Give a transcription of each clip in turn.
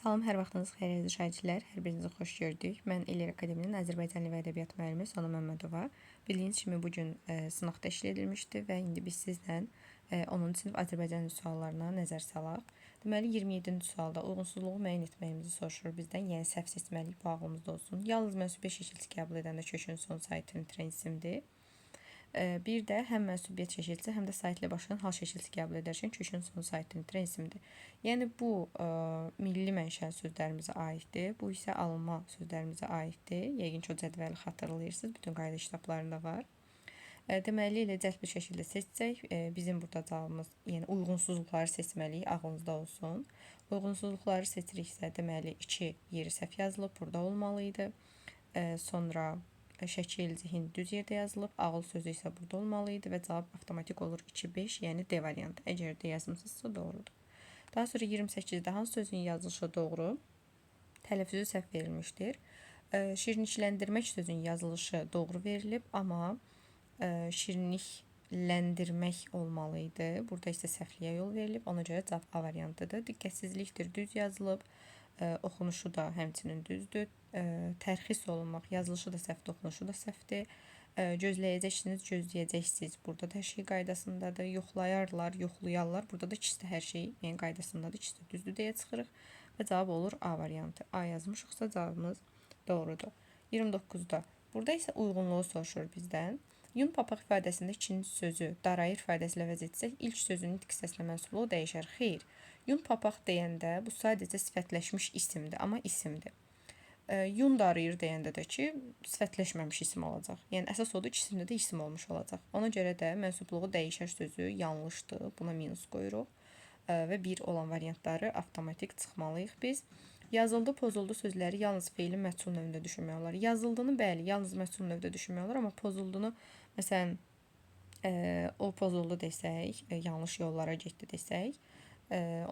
Salam, hər vaxtınız xeyir izləyicilər. Hər birinizi xoş gördük. Mən Ellər Akademinin Azərbaycan dili və ədəbiyyat müəllimi Sona Məmmədova. Bildiyiniz kimi bu gün sınaq təşkil edilmişdi və indi biz sizlə 10-cu sinif Azərbaycan dili suallarına nəzər salaq. Deməli 27-ci sualda uyğunsuzluğu müəyyən etməyimizi soruşur bizdən. Yəni səhv seçməliyik, bu ağlımızda olsun. Yalnız mənsubiyyət şəkilçisi qəbul edəndə kökün son sayı isimdir. Bir də həm mənsubiyyət şəkilçisi, həm də saytla başlayan hal şəkilçisi qəbul edərkən kökün son sayı isimdir. Yəni bu milli mənşəli sözlərimizə aiddir. Bu isə alınma sözlərimizə aiddir. Yəqin ki, o cədvəli xatırlayırsınız. Bütün qayda kitablarında var. Deməli, elə cəld bir şəkildə seçsək, bizim burada cavabımız, yəni uyğunsuzluqları seçməliyik, ağlınızda olsun. Uyğunsuzluqları seçiriksə, deməli 2 yeri səhv yazılıb, burada olmalı idi. Sonra şəkil, zihin düz yerdə yazılıb, ağıl sözü isə burada olmalı idi və cavab avtomatik olur 2-5, yəni D variantı. Əgər D yazmısınızsa doğrudur. Daha sonra 28-də hansı sözün yazılışı doğru? Tələffüzü səhv verilmişdir. Şirinlikləndirmək sözün yazılışı doğru verilib, amma şirinlikləndirmək olmalı idi. Burada isə səhvliyə yol verilib, ona görə cavab A variantıdır. Diqqətsizlikdir, düz yazılıb. Oxunuşu da həmçinin düzdür. Tərxis olunmaq, yazılışı da səhvdir, oxunuşu da səhvdir. Gözləyəcəksiniz, gözləyəcəksiniz. Burada da hər şey qaydasındadır. Yoxlayarlar, yoxlayarlar. Burada da ikisi də hər şey, yəni qaydasındadır. İkisi də düzdür deyə çıxırıq və cavab olur A variantı. A yazmışıqsa cavabımız doğrudur. 29-da. Burada isə uyğunluğu soruşur bizdən. Yun papaq ifadəsində ikinci sözü darayır ifadəsi ilə əvəz etsək, ilk sözünün itki səslə mənsubluğu dəyişər. Xeyr. Yun papaq deyəndə bu sadəcə sifətləşmiş isimdir, amma isimdir. Yun darayır deyəndə də ki, sifətləşməmiş isim olacaq. Yəni əsas odur, ikisində də isim olmuş olacaq. Ona görə də mənsubluğu dəyişər sözü yanlışdır. Buna minus qoyuruq və 1 olan variantları avtomatik çıxmalıyıq biz. Yazıldı, pozuldu sözləri yalnız feilin məhsul növündə düşünmək olar. Yazıldığını bəli, yalnız məhsul növündə düşünmək olar, amma pozulduğunu, məsələn, o pozuldu desək, yanlış yollara getdi desək,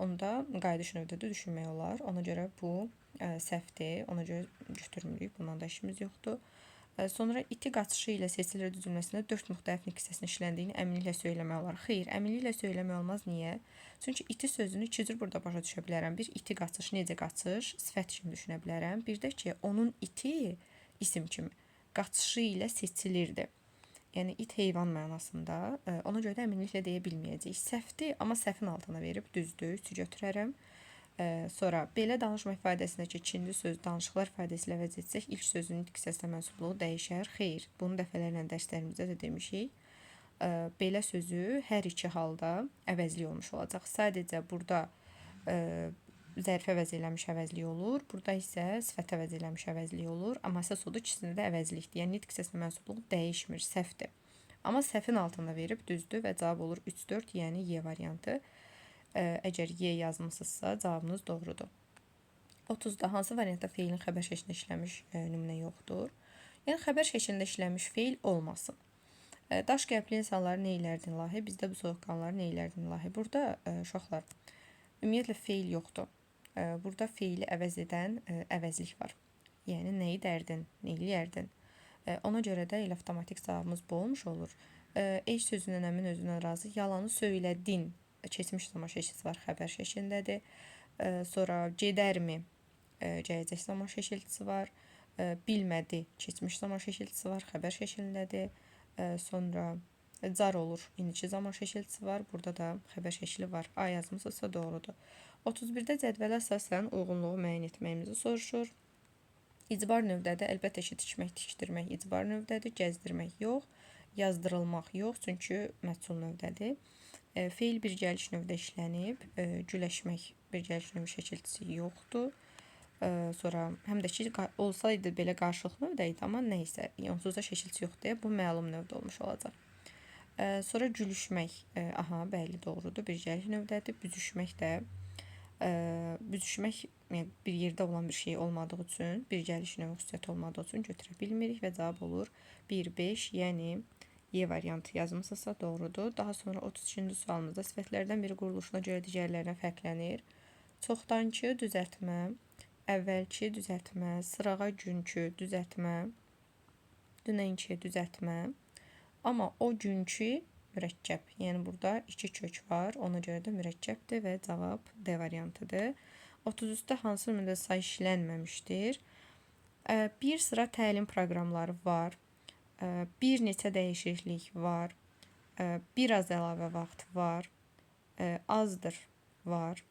onda qayıdış növdə də düşünmək olar. Ona görə bu səhvdir, ona görə götürmürük, bundan da işimiz yoxdur. Sonra iti qaçışı ilə seçilir düzülməsində 4 müxtəlif hissəsinin işləndiyini əminliklə söyləmək olar. Xeyr, əminliklə söyləmək olmaz. Niyə? Çünki iti sözünü iki cür burada başa düşə bilərəm. Bir, iti qaçış, necə qaçış, sifət kimi düşünə bilərəm. Bir də ki, onun iti isim kimi qaçışı ilə seçilirdi. Yəni it heyvan mənasında. Ona görə də əminliklə deyə bilməyəcəyik. Səhvdir, amma səhvin altına verib düzdür, 3 götürərəm. Sonra belə danışma ifadəsindəki ikinci söz danışıqlar ifadəsi ilə əvəz etsək, ilk sözünün itki səslə mənsubluğu dəyişər. Xeyr, bunu dəfələrlə dərslərimizdə də demişik. Belə sözü hər iki halda əvəzli olmuş olacaq. Sadəcə burada zərfi əvəz eləmiş əvəzli olur. Burada isə sifət əvəz eləmiş əvəzli olur. Amma əsas odur, ikisində də əvəzlikdir. Yəni itki səslə mənsubluğu dəyişmir, səhvdir. Amma səhvin altında verib düzdür və cavab olur 3-4, yəni Y variantı. Əgər Y yazmısınızsa cavabınız doğrudur. 30-da hansı variantda feilin xəbər şəklində işləmiş nümunə yoxdur? Yəni xəbər şəklində işləmiş feil olmasın. Daş qəlbli insanları neylərdin ilahi? Bizdə bu soyuqqanları neylərdin ilahi? Burada uşaqlar ümumiyyətlə feil yoxdur. Burada feili əvəz edən əvəzlik var. Yəni nə edərdin, nə eləyərdin? Ona görə də elə avtomatik cavabımız bu olmuş olur. Eş sözündən əmin özündən razı, yalanı söylədin. Keçmiş zaman şəkilçisi var, xəbər şəklindədir. Sonra gedərmi, gələcək zaman şəkilçisi var. Bilmədi, keçmiş zaman şəkilçisi var, xəbər şəklindədir. Sonra car olur, indiki zaman şəkilçisi var. Burada da xəbər şəkli var. A yazmısınızsa doğrudur. 31-də cədvələ əsasən uyğunluğu müəyyən etməyimizi soruşur. İcbar növdədir, əlbəttə ki, tikmək, tikdirmək icbar növdədir, gəzdirmək yox, yazdırılmaq yox, çünki məhsul növdədir. Feil bir gəliş növdə işlənib, güləşmək bir gəliş növü şəkilçisi yoxdur. Sonra həm də ki, olsaydı belə qarşılıq növdə idi, amma nəysə, onsuz da şəkilçisi yoxdur deyə bu məlum növdə olmuş olacaq. Sonra gülüşmək, aha, bəli, doğrudur, bir gəliş növdədir. Büzüşmək də, büzüşmək yəni bir yerdə olan bir şey olmadığı üçün, bir gəliş növü xüsusiyyəti olmadığı üçün götürə bilmirik və cavab olur 1-5, yəni Y variantı yazmısınızsa doğrudur. Daha sonra 32-ci sualımızda sifətlərdən biri quruluşuna görə digərlərinə fərqlənir. Çoxdankı düzəltmə, əvvəlki düzəltmə, sırağa günkü düzəltmə, dünənki düzəltmə. Amma o günkü mürəkkəb. Yəni burada 2 kök var. Ona görə də mürəkkəbdir və cavab D variantıdır. 33-də hansı nümunədə say işlənməmişdir? Bir sıra təlim proqramları var. Bir neçə dəyişiklik var. Biraz əlavə vaxt var. Azdır var.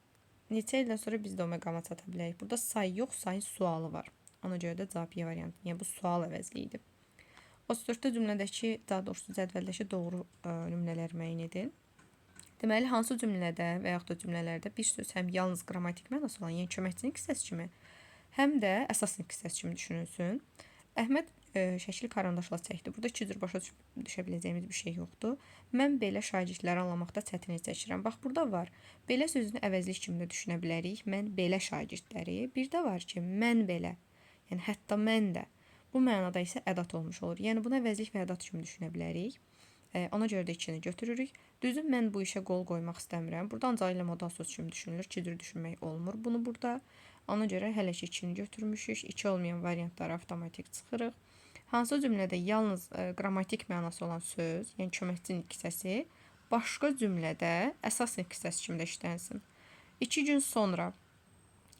Neçə ildən sonra biz də o məqama çata bilərik. Burada say yox, sayın sualı var. Ona görə də cavab Y variantı. Yəni bu sual əvəzli idi. 34-də cümlədəki, daha doğrusu cədvəldəki doğru nümunələr müəyyən edin. Deməli, hansı cümlədə və yaxud da cümlələrdə bir söz həm yalnız qrammatik mənası olan, yəni köməkçinin hissəsi kimi, həm də əsas hissəsi kimi düşünülsün. Əhməd şəkil karandaşla çəkdi. Burada iki cür başa düşə biləcəyimiz bir şey yoxdur. Mən belə şagirdləri anlamaqda çətinlik çəkirəm. Bax, burada var. Belə sözünü əvəzlik kimi də düşünə bilərik. Mən belə şagirdləri. Bir də var ki, mən belə. Yəni, hətta mən də. Bu mənada isə ədat olmuş olur. Yəni, bunu əvəzlik və ədat kimi düşünə bilərik. Ona görə də ikini götürürük. Düzü, mən bu işə qol qoymaq istəmirəm. Burada ancaq ilə modal söz kimi düşünülür. İki cür düşünmək olmur bunu burada. Ona görə hələ ki ikini götürmüşük. İki olmayan variantları avtomatik çıxırıq. Hansı cümlədə yalnız qrammatik mənası olan söz, yəni köməkçinin hissəsi, başqa cümlədə əsas hissəsi kimi də işlənsin. 2 gün sonra,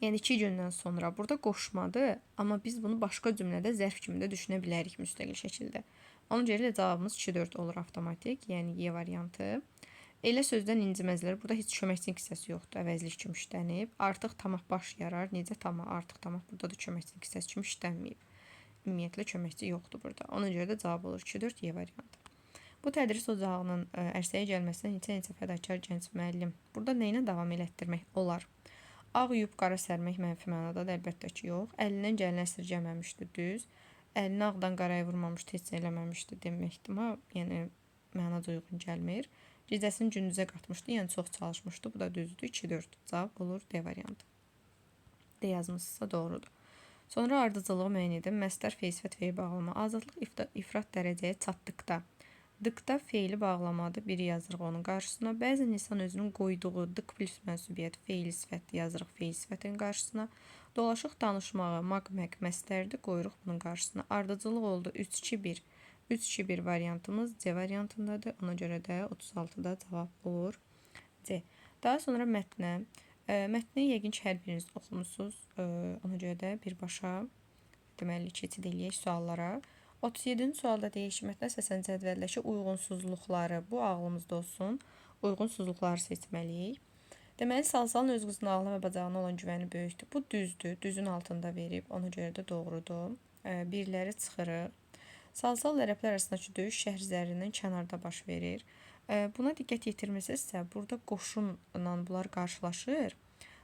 yəni 2 gündən sonra burada qoşmadır, amma biz bunu başqa cümlədə zərf kimi də düşünə bilərik müstəqil şəkildə. Ona görə cavabımız 2-4 olur avtomatik, yəni Y variantı. Elə sözdən inciməzlər, burada heç köməkçinin hissəsi yoxdur, əvəzlik kimi işlənib. Artıq tamah baş yarar, necə tamah, artıq tamah, burada da köməkçinin hissəsi kimi işlənməyib. Ümumiyyətlə köməkçi yoxdur burada. Ona görə də cavab olur 2-4 Y variantı. Bu tədris ocağının ərsəyə gəlməsinə neçə fədakar gənc müəllim. Burada nə ilə davam elətdirmək olar? Ağ yuyub qara sərmək mənfi mənadadır, əlbəttə ki, yox. Əlindən gələn əsirgəməmişdi, düz. Əlini ağdan qaraya vurmamışdı, heç eləməmişdi deməkdir, amma yəni mənaca uyğun gəlmir. Gecəsini gündüzə qatmışdı, yəni çox çalışmışdı. Bu da düzdür, 2-4. Cavab olur D variantı. D yazmışsa doğrudur. Sonra ardıcılığı müəyyən edin. Məstər, feil, sifət, feil bağlama. Azadlıq ifrat dərəcəyə çatdıqda. Dıqda feili bağlamadır. Biri yazırıq onun qarşısına. Bəzən insan özünün qoyduğu dıq plus mənsubiyyət, feil, sifət yazırıq feil, sifətin qarşısına. Dolaşıq danışmağı, maq-məq, məstərdir, qoyuruq bunun qarşısına. Ardıcılıq oldu 3-2-1. 3-2-1 variantımız C variantındadır. Ona görə də 36-da cavab olur C. Daha sonra mətnə. Mətni yəqin ki, hər biriniz oxumusunuz. Ona görə də birbaşa deməli keçid eləyək suallara. 37-ci sualda deyək ki, mətnə əsasən cədvəldəki uyğunsuzluqları, bu ağlımızda olsun, uyğunsuzluqları seçməliyik. Deməli, Salsalın öz qızının ağlına və bacağına olan güvəni böyükdür. Bu düzdür, düzün altında verib, ona görə də doğrudur. Birləri çıxırıq. Salsal ərəblər arasındakı döyüş şəhər üzərindən kənarda baş verir. Buna diqqət yetirmirsinizsə, burada qoşunla bunlar qarşılaşır,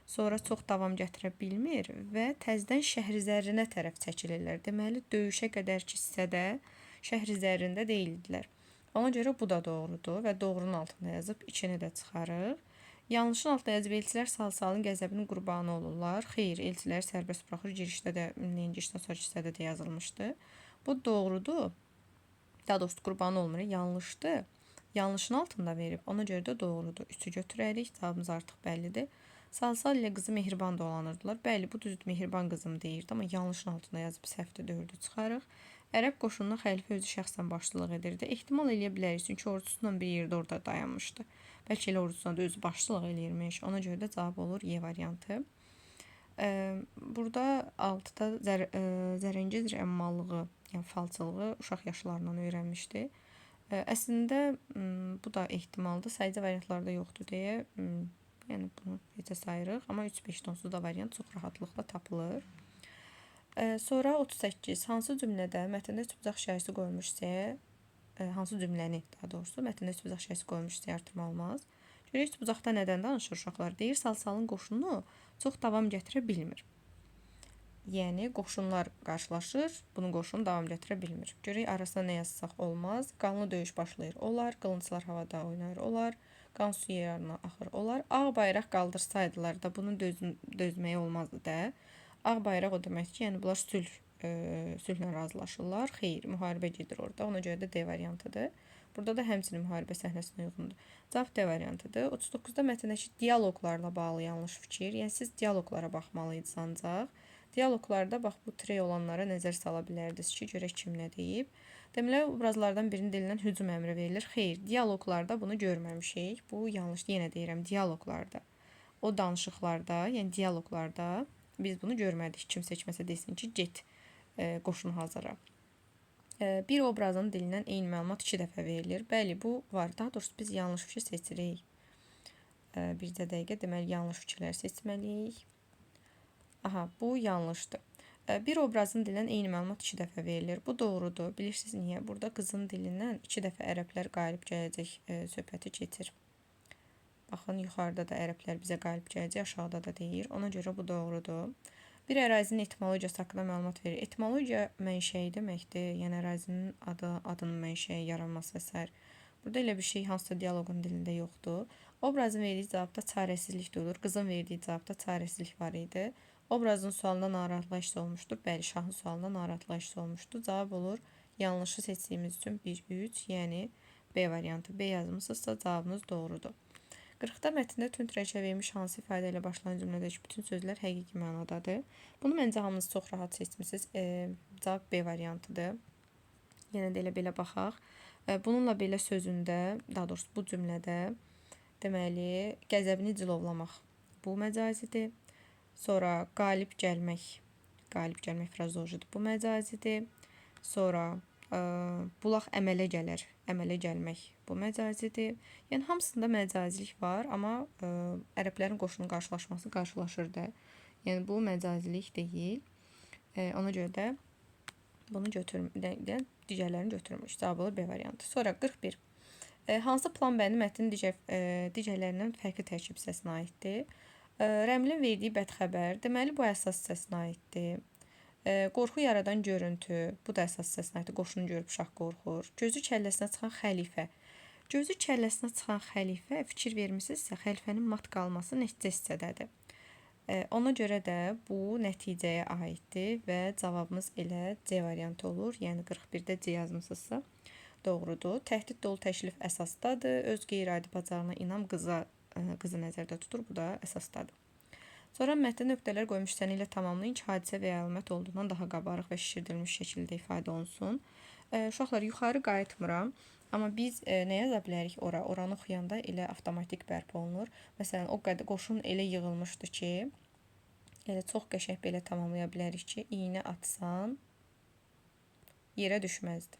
sonra çox davam gətirə bilmir və təzədən şəhər üzərinə tərəf çəkilirlər. Deməli, döyüşə qədərki hissədə şəhər üzərində deyildilər. Ona görə bu da doğrudur və doğrunun altında yazıb içini də çıxarıq. Yanlışın altında yazıb elçilər Salsalın qəzəbinin qurbanı olurlar. Xeyr, elçilər sərbəst buraxır. Girişdə də, girişdən sonra hissədə də yazılmışdı. Bu doğrudur. Daha doğrusu qurbanı olmur, yanlışdır. Yanlışın altında verib, ona görə də doğrudur. 3-ü götürərik, cavabımız artıq bəllidir. Salsal ilə qızı mehriban dolanırdılar. Bəli, bu düzdür, mehriban qızım deyirdi, amma yanlışın altında yazıb səhvdə 4-ü çıxarıq. Ərəb qoşununa xəlifə özü şəxsən başçılıq edirdi. Ehtimal eləyə bilərik, çünki ordusuyla bir yerdə orada dayanmışdı. Bəlkə elə ordusuna da özü başçılıq eləyirmiş. Ona görə də cavab olur Y variantı. Burada 6-da Zərəngiz əmmallığı, yəni falçılığı uşaq yaşlarından öyrənmişdi. Əslində bu da ehtimaldır. Sayıcı variantlarda yoxdur deyə, yəni bunu necə sayırıq, amma 3-5-də onsuz da variant çox rahatlıqla tapılır. Sonra 38. Hansı cümlədə mətndə üçbucaq şəhəsi qoymuşsa, hansı cümləni, daha doğrusu mətndə üçbucaq şəhəsi qoymuşsa artırma olmaz. Görək üçbucaqda nədən danışır uşaqlar? Deyir, Salsalın qoşunu çox davam gətirə bilmir. Yəni, qoşunlar qarşılaşır, bunun qoşunu davam gətirə bilmir. Görək, arasına nə yazsaq olmaz. Qanlı döyüş başlayır, olar. Qılınclar havada oynayır, olar. Qan su yerarına axır, olar. Ağ bayraq qaldırsaydılar da bunun dözməyi olmazdı da. Ağ bayraq o demək ki, yəni bunlar sülhlə razılaşırlar. Xeyr, müharibə gedir orada. Ona görə də D variantıdır. Burada da həmçinin müharibə səhnəsinə uyğundur. Cavab D variantıdır. 39-da mətndəki dialoqlarla bağlı yanlış fikir. Yəni, siz dialoqlara baxmalıydınız ancaq. Dialoqlarda bax bu trey olanlara nəzər sala bilərdiniz ki, görək kim nə deyib. Deməli, obrazlardan birinin dilindən hücum əmri verilir. Xeyr, dialoqlarda bunu görməmişik. Bu yanlış, yenə deyirəm, dialoqlarda. o danışıqlarda, yəni dialoqlarda biz bunu görmədik. Kim seçməsə desin ki, get qoşun hazırla. Bir obrazın dilindən eyni məlumat 2 dəfə verilir. Bəli, bu var. Daha doğrusu biz yanlış fikir seçirik. Bircə dəqiqə, deməli yanlış fikirlər seçməliyik. Aha, bu yanlışdır. Bir obrazın dilindən eyni məlumat 2 dəfə verilir. Bu doğrudur. Bilirsiniz niyə? Burada qızın dilindən 2 dəfə ərəblər qalib gələcək söhbəti keçir. Baxın, yuxarıda da ərəblər bizə qalib gələcək, aşağıda da deyir. Ona görə bu doğrudur. Bir ərazinin etimologiyası haqqında məlumat verir. Etimologiya mənşəyi deməkdir. Yəni ərazinin adının mənşəyi, yaranması və s. Burada elə bir şey hansısa dialoqun dilində yoxdur. Obrazın verdiyi cavabda çarəsizlik duyulur. Qızın verdiyi cavabda çarəsizlik var idi. Obrazın sualında narahatlığa hiss olmuşdur. Bəli, şahın sualında narahatlığa hiss olmuşdur. Cavab olur. Yanlışı seçdiyimiz üçün 1-3, yəni B variantı. B yazmısınızsa cavabınız doğrudur. 40-da mətndə tünd rəqə verilmiş hansı ifadə ilə başlayan cümlədəki bütün sözlər həqiqi mənadadır. Bunu məncə hamınız çox rahat seçmisiniz. Cavab B variantıdır. Yenə də elə belə baxaq. Bununla belə sözündə, daha doğrusu bu cümlədə deməli, qəzəbini cilovlamaq bu məcazidir. Sonra qalib gəlmək frazeolojidir. Bu məcazidir. Sonra bulaq əmələ gələr, əmələ gəlmək bu məcazidir. Yəni hamısında məcazilik var, amma ərəblərin qoşunun qarşılaşması qarşılaşırdı. Yəni bu məcazilik deyil. Ona görə də bunu digərlərini götürmüş. Cavabı B variantı. Sonra 41. Hansı plan bəndi mətnin digərlərindən fərqli tərkib hissəsinə aiddir? Rəmlin verdiyi bədxəbər, deməli bu əsas hissəsinə aiddir. Qorxu yaradan görüntü, bu da əsas hissəsinə aiddir. Qoşunu görüb şah qorxur. Gözü kəlləsinə çıxan xəlifə. Gözü kəlləsinə çıxan xəlifə, fikir vermisinizsə, xəlifənin mat qalması neçə hissədədir? Ona görə də bu nəticəyə aiddir və cavabımız elə C variantı olur. Yəni 41-də C yazmısınızsa doğrudur. Təhdid dolu təklif əsasdadır. Öz qeyri-adi bacarığına inam qızı nəzərdə tutur. Bu da əsasdadır. Sonra mətndə nöqtələr qoymuş hissəni ilə tamamlayın ki, hadisə və ya əlamət olduğundan daha qabarıq və şişirdilmiş şəkildə ifadə olunsun. Uşaqlar, yuxarı qayıtmıram. Amma biz nə yaza bilərik ora? Oranı oxuyanda elə avtomatik bərpa olunur. Məsələn, o qədər qoşun elə yığılmışdı ki, elə çox qəşəng belə tamamlaya bilərik ki, iynə atsan yerə düşməzdi.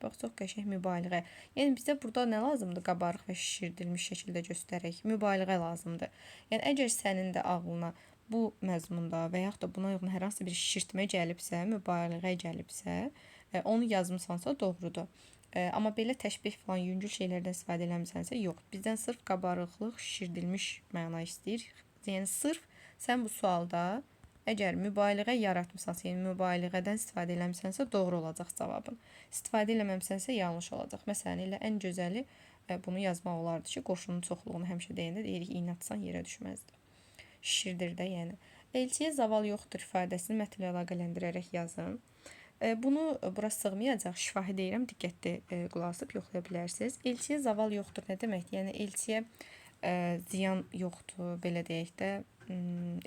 Bax, çox qəşəng mübaliğə. Yəni bizə burada nə lazımdır? Qabarıq və şişirdilmiş şəkildə göstərək. Mübaliğə lazımdır. Yəni əgər sənin də ağlına bu məzmunda və yaxud da buna uyğun hər hansı bir şişirtmə gəlibsə, mübaliğə gəlibsə, onu yazmısansa doğrudur. Amma belə təşbih falan yüngül şeylərdən istifadə eləmisənsə, yox. Bizdən sırf qabarıqlıq, şişirdilmiş məna istəyir. Yəni sırf sən bu sualda əgər mübaliğə yaratmısansa, yəni mübaliğədən istifadə eləmisənsə doğru olacaq cavabın. İstifadə eləməmisənsə yanlış olacaq. Məsələn, elə ən gözəli bunu yazmaq olardı ki, qoşunun çoxluğunu həmişə deyəndə deyirik, iynə atsan yerə düşməzdi. Şişirdir də, yəni. Elçiyə zaval yoxdur ifadəsini mətnlə əlaqələndirərək yazın. Bunu bura sığmayacaq, şifahi deyirəm, diqqətli qulaq asıb yoxlaya bilərsiniz. Elçiyə zaval yoxdur nə deməkdir? Yəni elçiyə ziyan yoxdur, belə deyək də,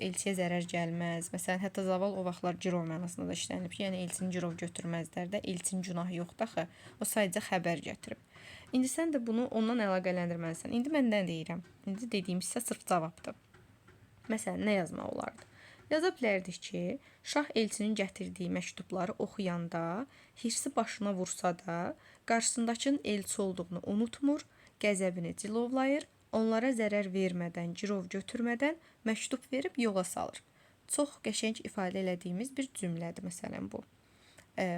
elçiyə zərər gəlməz. Məsələn, hətta zaval o vaxtlar girov mənasında da işlənilib ki, yəni elçini girov götürməzlər də, elçinin günahı yoxdur axı, o sadəcə xəbər gətirib. İndi sən də bunu ondan əlaqələndirməlisən. İndi mən nə deyirəm? İndi dediyim hissə sırf cavabdır. Məsələn, nə yazmaq olardı? Yaza bilərdik ki, şah elçinin gətirdiyi məktubları oxuyanda, hirsi başına vursa da, qarşısındakının elçi olduğunu unutmur, qəzəbini cilovlayır, onlara zərər vermədən, girov götürmədən məktub verib yola salır. Çox qəşəng ifadə elədiyimiz bir cümlədir, məsələn bu.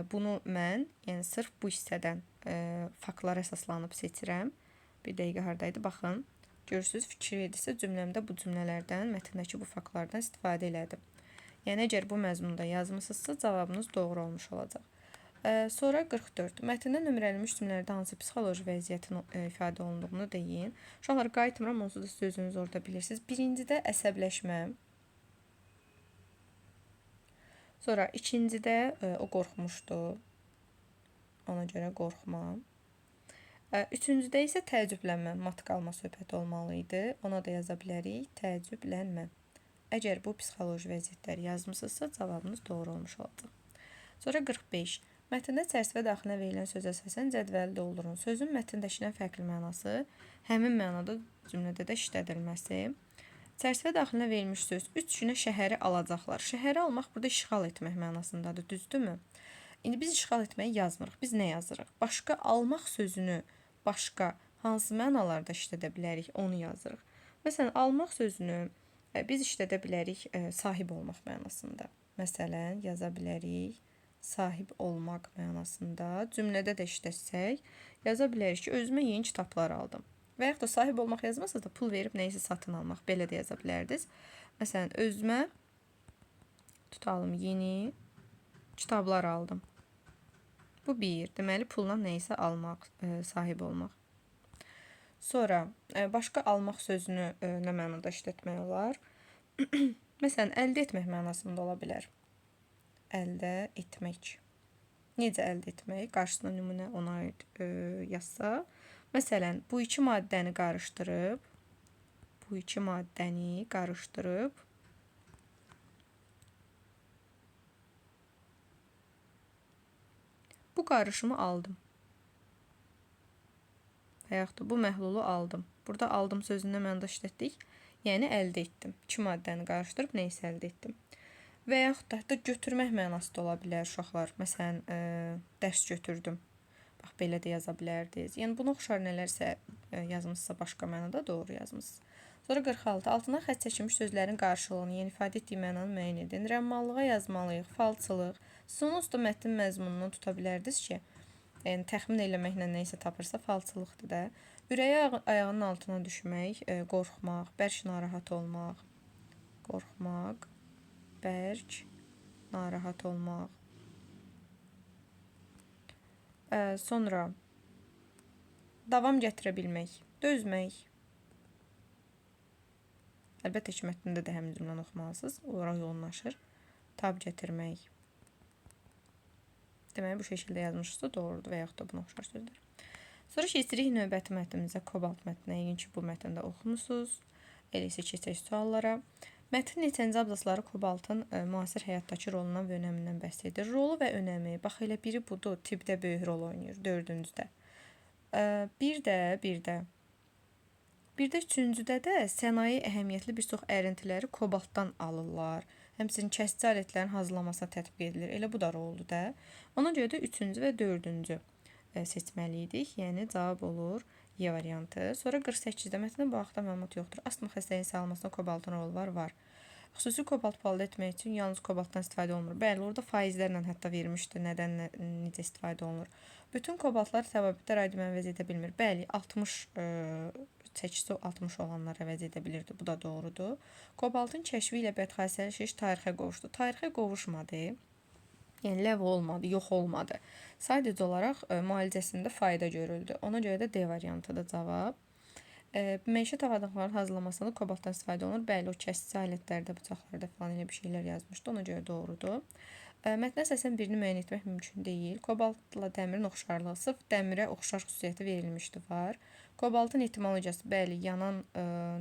Bunu mən, yəni sırf bu hissədən faktlara əsaslanıb seçirəm. Bir dəqiqə hardaydı, baxın. Görürsünüz, fikir edirsə cümləmdə bu cümlələrdən, mətndəki bu faktlardan istifadə elədim. Yəni, əgər bu məzmunda yazmısınızsa, cavabınız doğru olmuş olacaq. Sonra 44. Mətndə nömrələnmiş cümlələrdə hansı psixoloji vəziyyətin ifadə olunduğunu deyin. Uşaqlar, qayıtmıram, onsuz da siz özünüz orada bilirsiniz. Birincidə əsəbləşmə. Sonra ikincidə o qorxmuşdu. Ona görə qorxma. Üçüncüdə isə təəccüblənmə, mat qalma söhbəti olmalı idi. Ona da yaza bilərik, təəccüblənmə. Əgər bu psixoloji vəziyyətləri yazmısınızsa, cavabınız doğru olmuş olacaq. Sonra 45. Mətndə çərçivə daxilinə verilən sözə əsasən cədvəli doldurun. Sözün mətndəkindən fərqli mənası həmin mənada cümlədə də işlədilməsi. Çərçivə daxilinə verilmiş söz 3 günə şəhəri alacaqlar. Şəhəri almaq burada işğal etmək mənasındadır, düzdürmü? İndi biz işğal etməyi yazmırıq. Biz nə yazırıq? Başqa almaq sözünü başqa hansı mənalarda işlədə bilərik, onu yazırıq. Məsələn, almaq sözünü biz işlədə bilərik sahib olmaq mənasında. Məsələn, yaza bilərik sahib olmaq mənasında. Cümlədə də işlətsək, yaza bilərik ki, özümə yeni kitablar aldım. Və yaxud da sahib olmaq yazmasanız da pul verib nəyisə satın almaq, belə də yaza bilərdiniz. Məsələn, özümə tutalım yeni kitablar aldım. Bu bir, deməli pulla nəyisə almaq, sahib olmaq. Sonra başqa almaq sözünü nə mənada işlətmək olar? Məsələn, əldə etmək mənasında ola bilər. Əldə etmək. Necə əldə etmək? Qarşısına nümunə ona aid yazsa. Məsələn, bu iki maddəni qarışdırıb bu qarışımı aldım. Və yaxud da bu məhlulu aldım. Burada aldım sözünü mənada işlətdik. Yəni əldə etdim. İki maddəni qarışdırıb nəyisə əldə etdim. Və yaxud da hətta götürmək mənası da ola bilər uşaqlar. Məsələn, dərs götürdüm. Bax, belə də yaza bilərdiniz. Yəni, buna oxşar nələrsə yazmışsa başqa mənada doğru yazmışsınız. Sonra 46. Altından xətt çəkilmiş sözlərin qarşılığını, yəni ifadə etdiyi mənanı müəyyən edin. Rəmmallığa yazmalıyıq, falçılıq. Siz onu usta mətnin məzmunundan tuta bilərdiniz ki, yəni təxmin eləməklə nəyisə tapırsa falçılıqdır da. Ürəyi ayağının altına düşmək, qorxmaq, bərk narahat olmaq. Qorxmaq, bərk narahat olmaq. Sonra davam gətirə bilmək, dözmək. Əlbəttə ki, mətndə də həmin cümləni oxumalısınız. Ora yoğunlaşır. Tab gətirmək. Deməli, bu şəkildə yazmışsınız, doğrudur və yaxud da buna oxşar sözlər. Sonra keçirik növbəti mətnimizə, Kobalt mətninə. Yəqin ki, bu mətndə oxumusunuz. Elə isə keçək suallara. Mətn neçənci abzasları Kobaltın müasir həyatdakı rolundan və önəmindən bəhs edir. Rolu və önəmi, bax elə biri budur, tippdə böyük rol oynayır, dördüncüdə. Bir də üçüncüdə də sənaye əhəmiyyətli bir çox ərintiləri kobaltdan alırlar. Həmçinin kəsici alətlərin hazırlanmasına tətbiq edilir. Elə bu da roldur da. Ona görə də üçüncü və dördüncü seçməliydik. Yəni cavab olur Y variantı. Sonra 48-də mətndə bu haqda məlumat yoxdur. Astma xəstəliyinin sağalmasında kobaltın rolu var. Xüsusi kobalt pul əldə etmək üçün yalnız kobaltdan istifadə olunur. Bəli, orada faizlərlə hətta vermişdi, necə istifadə olunur. Bütün kobaltlar təbabətdə radiomen əvəz edə bilmir. Bəli, 60 çəkisi 60 olanlar əvəz edə bilirdi. Bu da doğrudur. Kobaltın kəşfi ilə bədxassəli iş tarixə qovuşdu. Tarixə qovuşmadı. Yəni ləğv olmadı, yox olmadı. Sadəcə olaraq müalicəsində fayda görüldü. Ona görə də D variantıdır cavab. Məişət avadanlıqların hazırlanmasında kobaltdan istifadə olunur. Bəli, o kəsici alətlərdə, bıçaqlarda falan elə bir şeylər yazmışdı. Ona görə doğrudur. Mətnə əsasən birini müəyyən etmək mümkün deyil. Kobaltla dəmirin oxşarlığı, sırf dəmirə oxşar xüsusiyyəti verilmişdi var. Kobaltın etimologiyası, bəli, yanan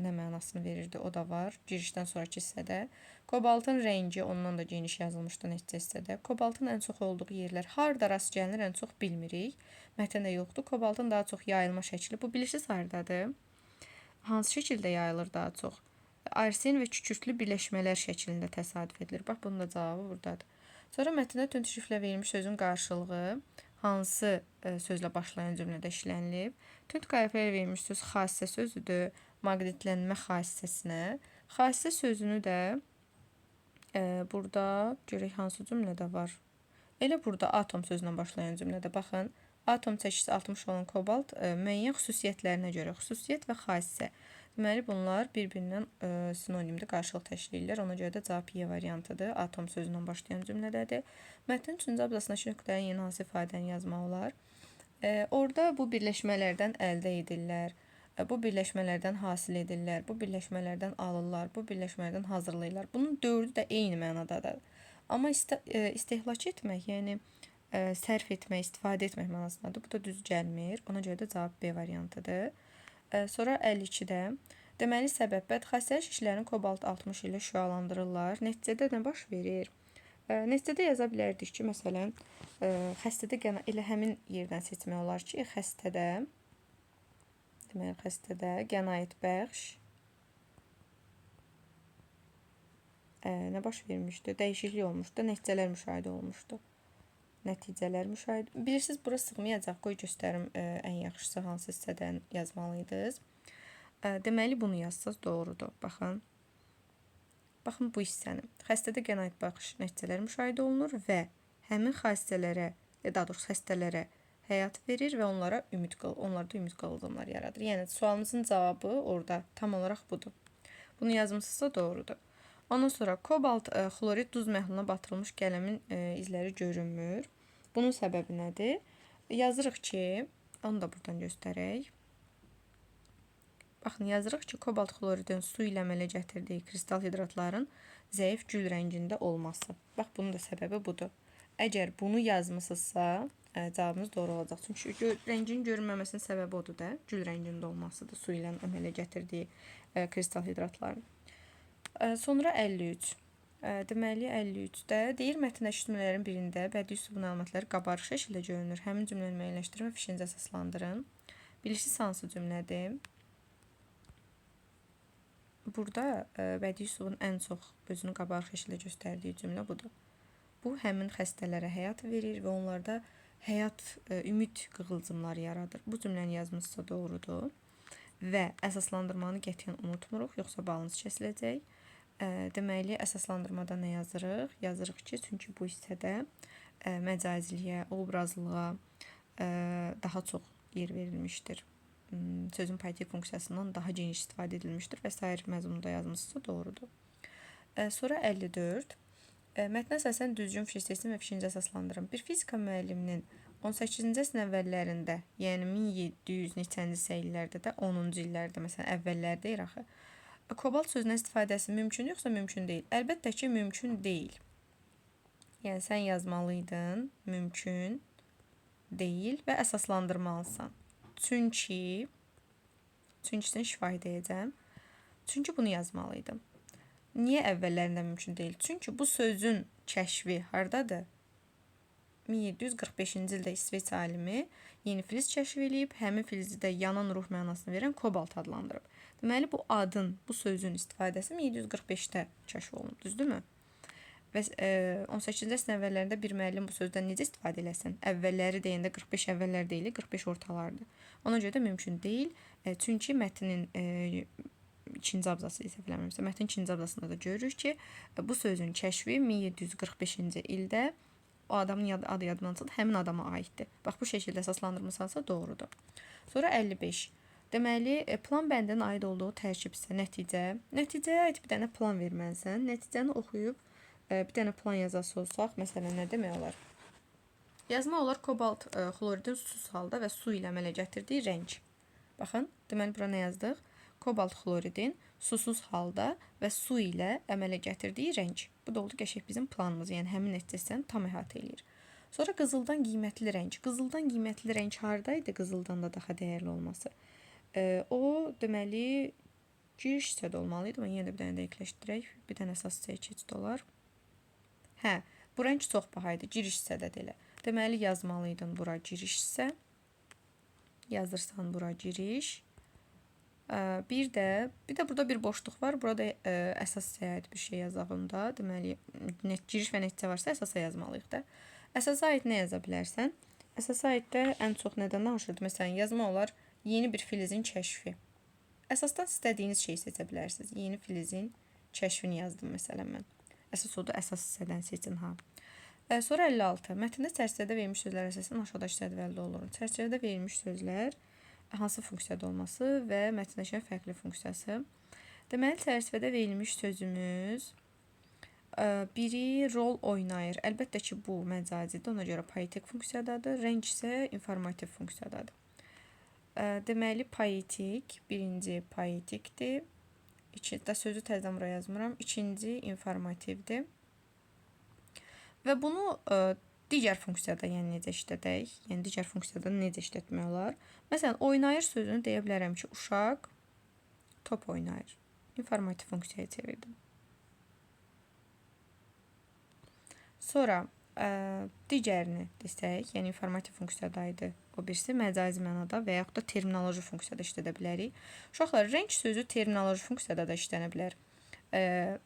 nə mənasını verirdi, o da var. Girişdən sonraki hissədə. Kobaltın rəngi, ondan da geniş yazılmışdı neçə hissədə. Kobaltın ən çox olduğu yerlər, harda rast gəlinir, ən çox bilmirik. Mətndə yoxdur. Kobaltın daha çox yayılma şəkli. Bu bilirsiniz hardadır? Hansı şəkildə yayılır daha çox? Arsen və kükürtlü birləşmələr şəklində təsadüf edilir. Bax, bunun da cavabı buradadır. Sonra mətndə tünd şriflə verilmiş sözün qarşılığı hansı sözlə başlayan cümlədə işlənilib? Tünd qəlpəyə verilmiş söz xassəsə sözüdür. Maqnitlənmə xassəsinə. Xassə sözünü də burada görək hansı cümlədə var. Elə burada atom sözündən başlayan cümlədə baxın. Atom çəkisi 60 olan kobalt müəyyən xüsusiyyətlərinə görə xüsusiyyət və xassə. Deməli, bunlar bir-birindən sinonimli qarşılıq təşkil edirlər. Ona görə də cavab Y variantıdır. Atom sözündən başlayan cümlədədir. Mətnin 3-cü abzasındakı nöqtələrin yeni hansı ifadəni yazmaq olar? Orada bu birləşmələrdən əldə edirlər. Bu birləşmələrdən hasil edirlər. Bu birləşmələrdən alırlar. Bu birləşmələrdən hazırlayırlar. Bunun dördü də eyni mənadadır. Amma istehlak etmək, yəni sərf etmək, istifadə etmək mənasındadır. Bu da düz gəlmir. Ona görə də cavab B variantıdır. Sonra 52-də deməli səbəb bədxassəli şişlərin kobalt 60 ilə şüalandırırlar. Nəticədə nə baş verir? Neticədə yaza bilərdik ki, məsələn, xəstədə elə həmin yerdən seçmək olar ki, xəstədə qənaət bəxş nə baş vermişdi? Dəyişiklik olmuşdu, nəticələr müşahidə olmuşdu. Bilirsiniz, bura sığmayacaq. Qoy göstərim ən yaxşısı hansı hissədən yazmalıydınız. Deməli, bunu yazsaz doğrudur. Baxın bu hissəni. Xəstədə qənaət bəxş nəticələr müşahidə olunur və həmin xəstələrə həyat verir və onlarda ümid qığılcımlar yaradır. Yəni sualımızın cavabı orada tam olaraq budur. Bunu yazmısınızsa doğrudur. Ondan sonra kobalt xlorid duz məhluluna batırılmış qələmin izləri görünmür. Bunun səbəbi nədir? Yazırıq ki, onu da buradan göstərək. Baxın, yazırıq ki, kobalt xloridin su ilə əmələ gətirdiyi kristal hidratların zəif gül rəngində olması. Bax, bunun da səbəbi budur. Əgər bunu yazmısınızsa, cavabınız doğru olacaq. Çünki rəngin görünməməsinin səbəbi odur da, gül rəngində olmasıdır su ilə əmələ gətirdiyi kristal hidratların. Sonra 53. Deməli 53-də deyir mətndəki cümlələrin birində bədii üslub məlumatları qabarıq şəkildə görünür. Həmin cümləni müəyyənləşdirin və fikrinizi əsaslandırın. Bilirsiniz hansı cümlədir? Burada bədii üslubun ən çox özünü qabarıq şəkildə göstərdiyi cümlə budur. Bu həmin xəstələrə həyat verir və onlarda ümid qığılcımları yaradır. Bu cümləni yazmışsa doğrudur. Və əsaslandırmanı qətiyyən unutmuruq, yoxsa balınız kəsiləcək. Deməli, əsaslandırmada nə yazırıq? Yazırıq ki, çünki bu hissədə məcaziliyə, obrazlığa daha çox yer verilmişdir. Sözün poetik funksiyasından daha geniş istifadə edilmişdir və sair məzmunda yazmışsa doğrudur. Sonra 54. Mətnə əsasən düzgün fikir seçin və fikrinizi əsaslandırın. Bir fizika müəlliminin 18-ci əsrin əvvəllərində, yəni 1700 neçənci illərdə də 10-cu illərdə, məsələn, əvvəllər deyir axı, kobalt sözünün istifadəsi mümkün yoxsa mümkün deyil? Əlbəttə ki, mümkün deyil. Yəni, sən yazmalıydın, mümkün deyil və əsaslandırmalısan. Çünkisini şifahi deyəcəm. Çünki bunu yazmalıydım. Niyə əvvəllərində mümkün deyil? Çünki bu sözün kəşfi hardadır? 1745-ci ildə İsveç alimi yeni filiz kəşf edib, həmin filizi də yanan ruh mənasını verən kobalt adlandırıb. Deməli, bu sözün istifadəsi 1745-də kəşf olunub, düzdürmü? Və 18-ci əsrin əvvəllərində bir müəllim bu sözdən necə istifadə eləsin? Əvvəlləri deyəndə 45 əvvəllər deyilir, 45 ortalardır. Ona görə də mümkün deyil. Çünki mətnin ikinci abzası isə biləmirəmsə, mətnin ikinci abzasında da görürük ki, bu sözün kəşfi 1745-ci ildə o adamın adı yadından çıxdı, həmin adama aiddir. Bax, bu şəkildə əsaslandırmısansa doğrudur. Sonra 55. Deməli, plan bəndinin aid olduğu tərkib isə nəticəyə aid bir dənə plan verməlisən. Nəticəni oxuyub bir dənə plan yazası olsaq, məsələn, nə demək olar? Yazma olar kobalt xloridin susuz halda və su ilə əmələ gətirdiyi rəng. Baxın, deməli, bura nə yazdıq? Kobalt xloridin susuz halda və su ilə əmələ gətirdiyi rəng. Bu da oldu qəşəng bizim planımız, yəni həmin nəticəsini tam əhatə eləyir. Sonra qızıldan qiymətli rəng. Qızıldan qiymətli rəng hardaydı? Qızıldan da daha dəyərli olması. O, deməli, giriş hissədə olmalıydı. Mən yenə də bir dənə dəqiqləşdirək. Bir dənə əsas hissəyə keçid olar. Bu rəng çox bahaydı. Giriş hissədədir elə. Deməli, yazmalıydın bura giriş hissə. Yazırsan bura giriş. Bir də burada bir boşluq var. Burada əsas hissəyə aid bir şey yazağında. Deməli, giriş və nəticə varsa əsasa yazmalıyıq da. Əsasa aid nə yaza bilərsən? Əsasa aid də ən çox nədən danışırdı? Məsələn, yazma olar yeni bir filizin kəşfi. Əsasdan istədiyiniz şeyi seçə bilərsiniz. Yeni filizin kəşfini yazdım məsələn mən. Əsas odur, əsas hissədən seçin ha. Sonra 56. Mətndə çərçivədə verilmiş sözlər əsasən aşağıdakı cədvəldə olur. Çərçivədə verilmiş sözlər hansı funksiyada olması və mətndəki fərqli funksiyası. Deməli, çərçivədə verilmiş sözümüz biri rol oynayır. Əlbəttə ki, bu məcazidir, ona görə poetik funksiyadadır. Rəng isə informativ funksiyadadır. Deməli, poetik, birinci poetikdir. Sözü təzədən bura yazmıram. İkinci informativdir. Və bunu digər funksiyada necə işlədək? Yəni, digər funksiyada necə işlətmək olar? Məsələn, oynayır sözünü deyə bilərəm ki, uşaq top oynayır. İnformativ funksiyaya çevirdim. Sonra digərini desək, yəni informativ funksiyadaydı. O birisi məcazi mənada və yaxud da terminoloji funksiyada işlədə bilərik. Uşaqlar, range sözü terminoloji funksiyada da işlənə bilər.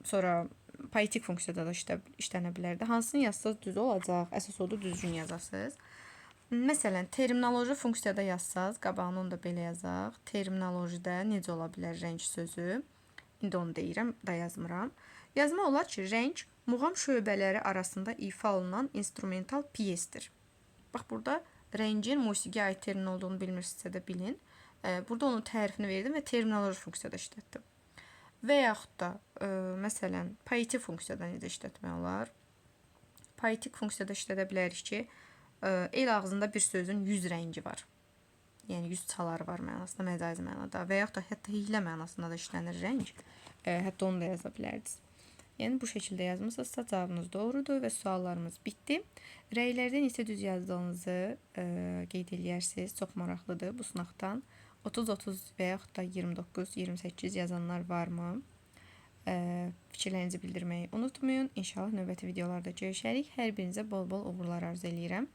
Sonra poetik funksiyada da işlənə bilər də. Hansını yazsaz düz olacaq? Əsas odur düzgün yazasınız. Məsələn, terminoloji funksiyada yazsaz, qabağını onu da belə yazaq. Terminolojidə necə ola bilər range sözü? İndi onu deyirəm, da yazmıram. Yazma olar ki, range muğam şöbələri arasında ifa olunan instrumental piyesdir. Bax, burada range'in musiqiyə aid termin olduğunu bilmirsinizsə də bilin. Burada onun tərifini verdim və terminoloji funksiyada işlətdim. Və yaxud da, məsələn, poetik funksiyada necə işlətmək olar? Poetik funksiyada işlədə bilərik ki, el ağzında bir sözün 100 rəngi var. Yəni 100 çaları var mənasında, məcazi mənada və yaxud da hətta hiylə mənasında da işlənir rəng. Hətta onu da yaza bilərdiniz. Yəni bu şəkildə yazmısınızsa cavabınız doğrudur və suallarımız bitdi. Rəylərdə neçə düz yazdığınızı qeyd eləyərsiniz. Çox maraqlıdır bu sınaqdan. 30-30 və yaxud da 29-28 yazanlar varmı? Fikirlərinizi bildirməyi unutmayın. İnşallah növbəti videolarda görüşərik. Hər birinizə bol-bol uğurlar arzu eləyirəm.